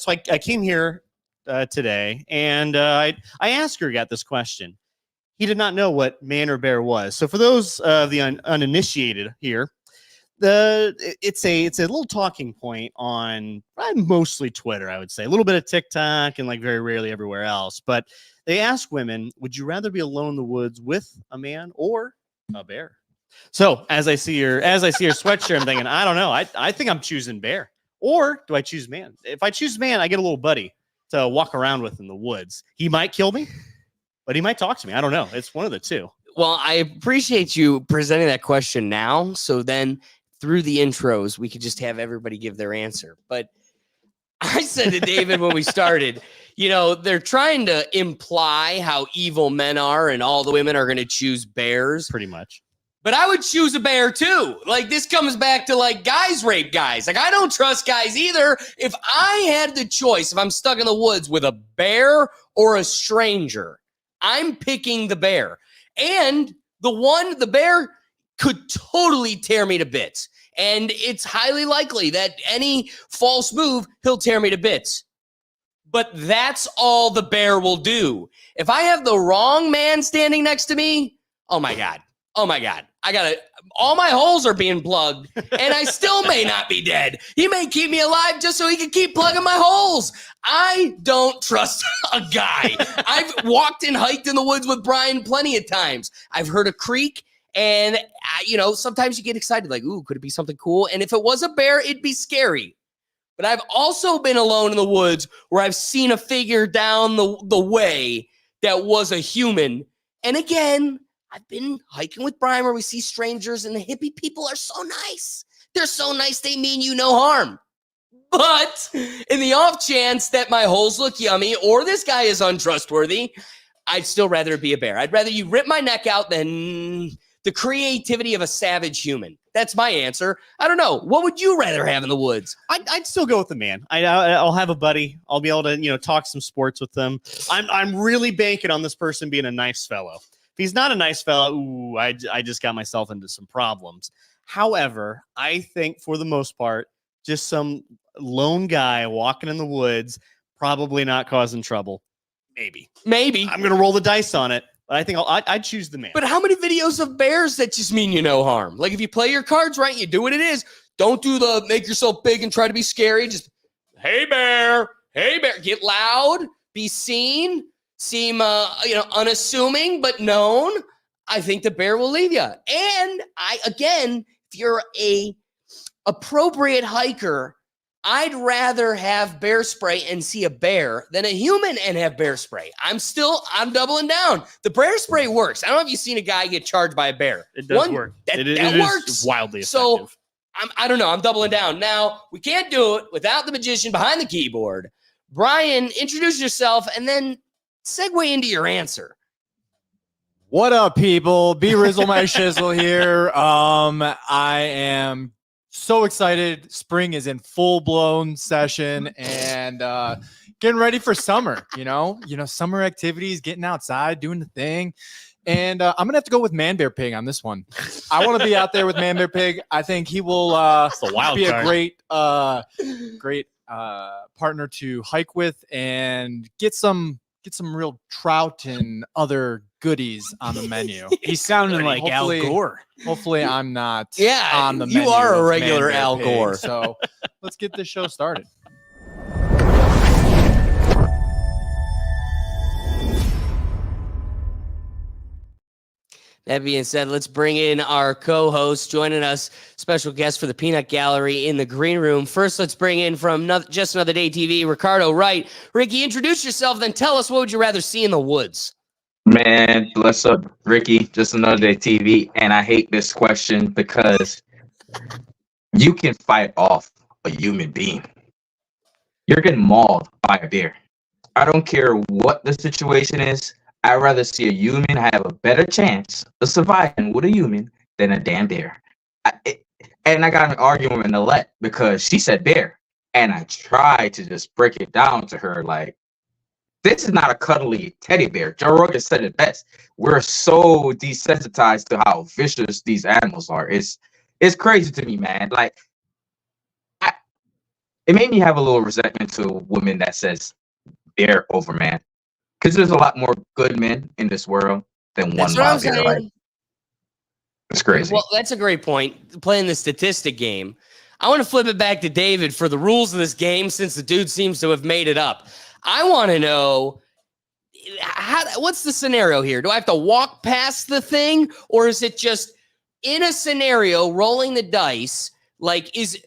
So I came here today, and I asked her, got this question. He did not know what man or bear was. So for those of the uninitiated here, it's a little talking point on mostly Twitter, I would say, a little bit of TikTok, and like very rarely everywhere else. But they ask women, would you rather be alone in the woods with a man or a bear? So as I see your sweatshirt, I'm thinking, I don't know. I think I'm choosing bear. Or do I choose man? If I choose man, I get a little buddy to walk around with in the woods. He might kill me, but he might talk to me. I don't know. It's one of the two. Well, I appreciate you presenting that question now. So then through the intros, we could just have everybody give their answer. But I said to David when we started, they're trying to imply how evil men are and all the women are going to choose bears. Pretty much. But I would choose a bear too. Like, this comes back to like guys rape guys. Like, I don't trust guys either. If I had the choice, if I'm stuck in the woods with a bear or a stranger, I'm picking the bear. And the bear could totally tear me to bits. And it's highly likely that any false move, he'll tear me to bits. But that's all the bear will do. If I have the wrong man standing next to me, oh my God. All my holes are being plugged, and I still may not be dead. He may keep me alive just so he can keep plugging my holes. I don't trust a guy. I've walked and hiked in the woods with Brian plenty of times. I've heard a creak, and sometimes you get excited, like, ooh, could it be something cool? And if it was a bear, it'd be scary. But I've also been alone in the woods where I've seen a figure down the way that was a human. And again, I've been hiking with Brian where we see strangers, and the hippie people are so nice. They're so nice, they mean you no harm. But in the off chance that my holes look yummy or this guy is untrustworthy, I'd still rather it be a bear. I'd rather you rip my neck out than the creativity of a savage human. That's my answer. I don't know. What would you rather have in the woods? I'd still go with the man. I'll have a buddy. I'll be able to, talk some sports with them. I'm really banking on this person being a nice fellow. If he's not a nice fellow, ooh, I just got myself into some problems. However, I think for the most part, just some lone guy walking in the woods, probably not causing trouble. Maybe. I'm going to roll the dice on it, but I think I'd choose the man. But how many videos of bears that just mean you no harm? Like, if you play your cards right, you do what it is. Don't do the make yourself big and try to be scary. Just, hey, bear. Get loud. Be seen. Seem, unassuming, but known. I think the bear will leave you. And if you're a appropriate hiker, I'd rather have bear spray and see a bear than a human and have bear spray. I'm doubling down. The bear spray works. I don't know if you've seen a guy get charged by a bear. It does work. That works. Is wildly effective. So I don't know. I'm doubling down. Now, we can't do it without the magician behind the keyboard. Brian, introduce yourself and then segue into your answer. What up, people? B Rizzle My Shizzle here. I am so excited. Spring is in full-blown session and getting ready for summer. Summer activities, getting outside, doing the thing. And I'm gonna have to go with Man Bear Pig on this one. I want to be out there with Man Bear Pig. I think he will be a great partner to hike with and get some real trout and other goodies on the menu. He's sounding like Al Gore. Hopefully I'm not on the menu. You are a regular Al Gore. So let's get this show started. That being said, let's bring in our co-host, joining us, special guest for the Peanut Gallery in the green room. First, let's bring in from Just Another Day TV, Ricardo Wright. Ricky, introduce yourself, then tell us what would you rather see in the woods? Man, bless up, Ricky, Just Another Day TV. And I hate this question because you can fight off a human being. You're getting mauled by a bear. I don't care what the situation is. I'd rather see a human have a better chance of surviving with a human than a damn bear. And I got an argument with Nalette because she said bear. And I tried to just break it down to her like, this is not a cuddly teddy bear. Joe Rogan said it best. We're so desensitized to how vicious these animals are. It's crazy to me, man. Like, it made me have a little resentment to women that says bear over man. Because there's a lot more good men in this world than one That's what I'm wild bear. Like, saying. it's crazy. Well, that's a great point. Playing the statistic game. I want to flip it back to David for the rules of this game since the dude seems to have made it up. I want to know what's the scenario here? Do I have to walk past the thing, or is it just in a scenario rolling the dice? Like, is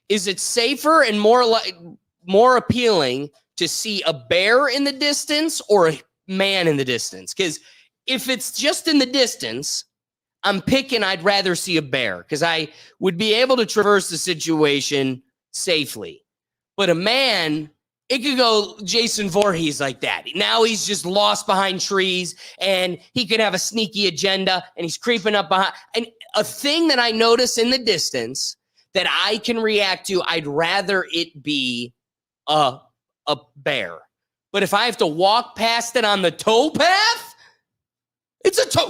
it safer and more appealing to see a bear in the distance or a man in the distance? Because if it's just in the distance, I'm picking I'd rather see a bear because I would be able to traverse the situation safely. But a man, it could go Jason Voorhees like that. Now he's just lost behind trees and he could have a sneaky agenda and he's creeping up behind. And a thing that I notice in the distance that I can react to, I'd rather it be a bear. But if I have to walk past it on the towpath,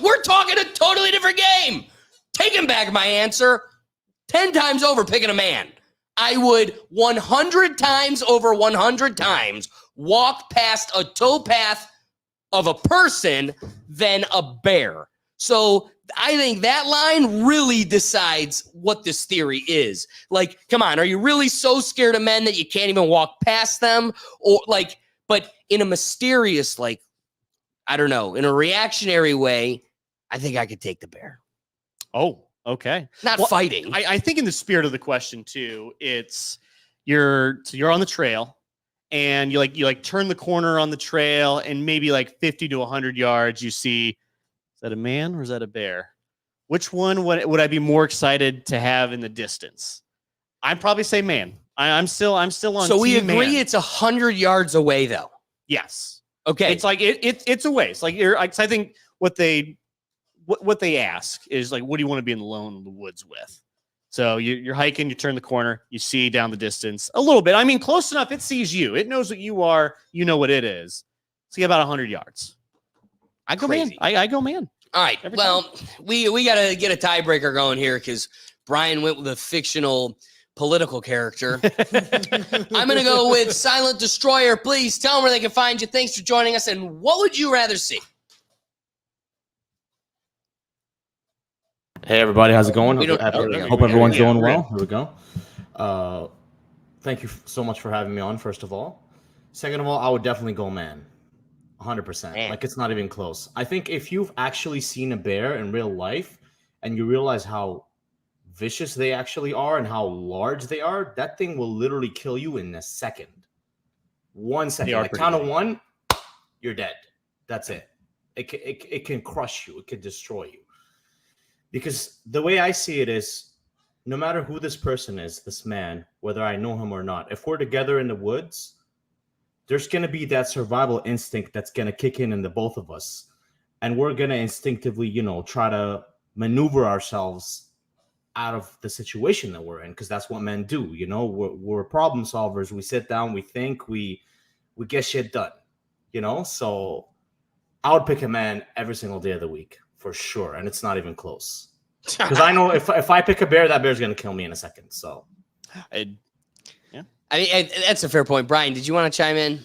we're talking a totally different game. Taking back my answer 10 times over picking a man. I would 100 times over 100 times walk past a towpath of a person than a bear. So I think that line really decides what this theory is. Like, come on, are you really so scared of men that you can't even walk past them? Or like, but in a mysterious, like, I don't know, in a reactionary way, I think I could take the bear. Oh, okay. Not fighting. I think in the spirit of the question too, it's you're on the trail and you turn the corner on the trail and maybe like 50 to 100 yards, you see, is that a man or is that a bear? Which one would I be more excited to have in the distance? I'd probably say man. I'm still on. So we team agree man. it's 100 yards away though. Yes. Okay. It's like it's a ways. Like I think what they ask is like, what do you want to be alone in the woods with? So you're hiking, you turn the corner, you see down the distance a little bit. I mean, close enough. It sees you. It knows what you are. You know what it is. So you get about 100 yards. I go Crazy. man. I go man. All right. Every Well, we got to get a tiebreaker going here because Brian went with a fictional political character. I'm going to go with Silent Destroyer. Please tell them where they can find you. Thanks for joining us. And what would you rather see? Hey everybody, how's it going? We don't- Hope oh, there we hope go. everyone's Yeah, doing we're well. Here we go. Thank you so much for having me on, first of all. Second of all, I would definitely go man. 100%. Man. Like, it's not even close. I think if you've actually seen a bear in real life and you realize how vicious they actually are and how large they are, that thing will literally kill you in a second. 1 second. are Like, pretty count big. of one, you're dead. That's it. It can crush you. It can destroy you. Because the way I see it is, no matter who this person is, this man, whether I know him or not, if we're together in the woods, there's going to be that survival instinct that's going to kick in the both of us. And we're going to instinctively, try to maneuver ourselves out of the situation that we're in, because that's what men do. We're problem solvers. We sit down, we think, we get shit done, So I would pick a man every single day of the week for sure. And it's not even close. Because I know if I pick a bear, that bear's going to kill me in a second. So I mean, that's a fair point. Brian, did you want to chime in?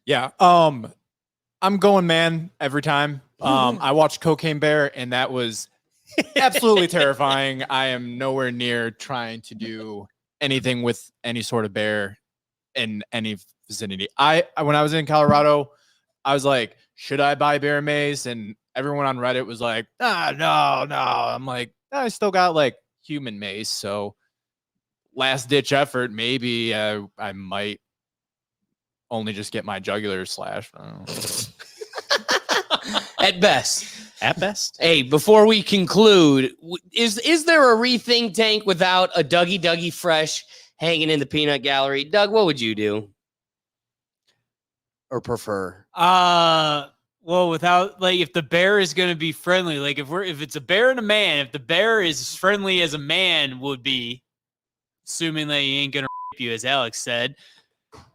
Yeah. I'm going man every time. I watched Cocaine Bear and that was absolutely terrifying. I am nowhere near trying to do anything with any sort of bear in any vicinity. When I was in Colorado, I was like, should I buy bear mace? And everyone on Reddit was like, no. I'm like, I still got like human mace. So last ditch effort, maybe I might only just get my jugular slashed. I don't know. At best. At best. Hey, before we conclude, is there a rethink tank without a Dougie Fresh hanging in the peanut gallery? Doug, what would you do? Or prefer? Well, without like if the bear is going to be friendly, like if it's a bear and a man, if the bear is as friendly as a man would be, assuming that he ain't going to rape you, as Alex said,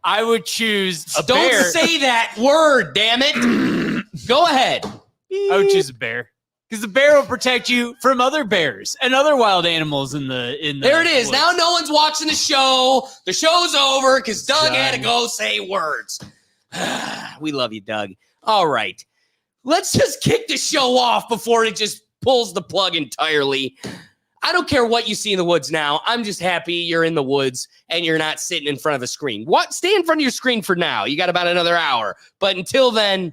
I would choose a Don't bear. say that word, damn it. Go ahead. I would choose a bear Because the bear will protect you from other bears and other wild animals in the There it is. woods. Now no one's watching the show. The show's over because Doug had to go say words. We love you, Doug. All right. Let's just kick the show off before it just pulls the plug entirely. I don't care what you see in the woods now. I'm just happy you're in the woods and you're not sitting in front of a screen. Stay in front of your screen for now. You got about another hour. But until then,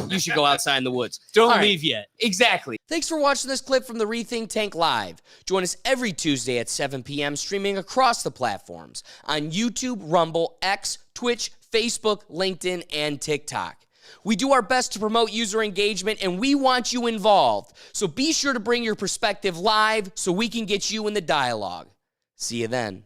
you should go outside in the woods. Don't All right. leave yet. Exactly. Thanks for watching this clip from the Rethink Tank Live. Join us every Tuesday at 7 p.m. streaming across the platforms on YouTube, Rumble, X, Twitch, Facebook, LinkedIn, and TikTok. We do our best to promote user engagement, and we want you involved. So be sure to bring your perspective live so we can get you in the dialogue. See you then.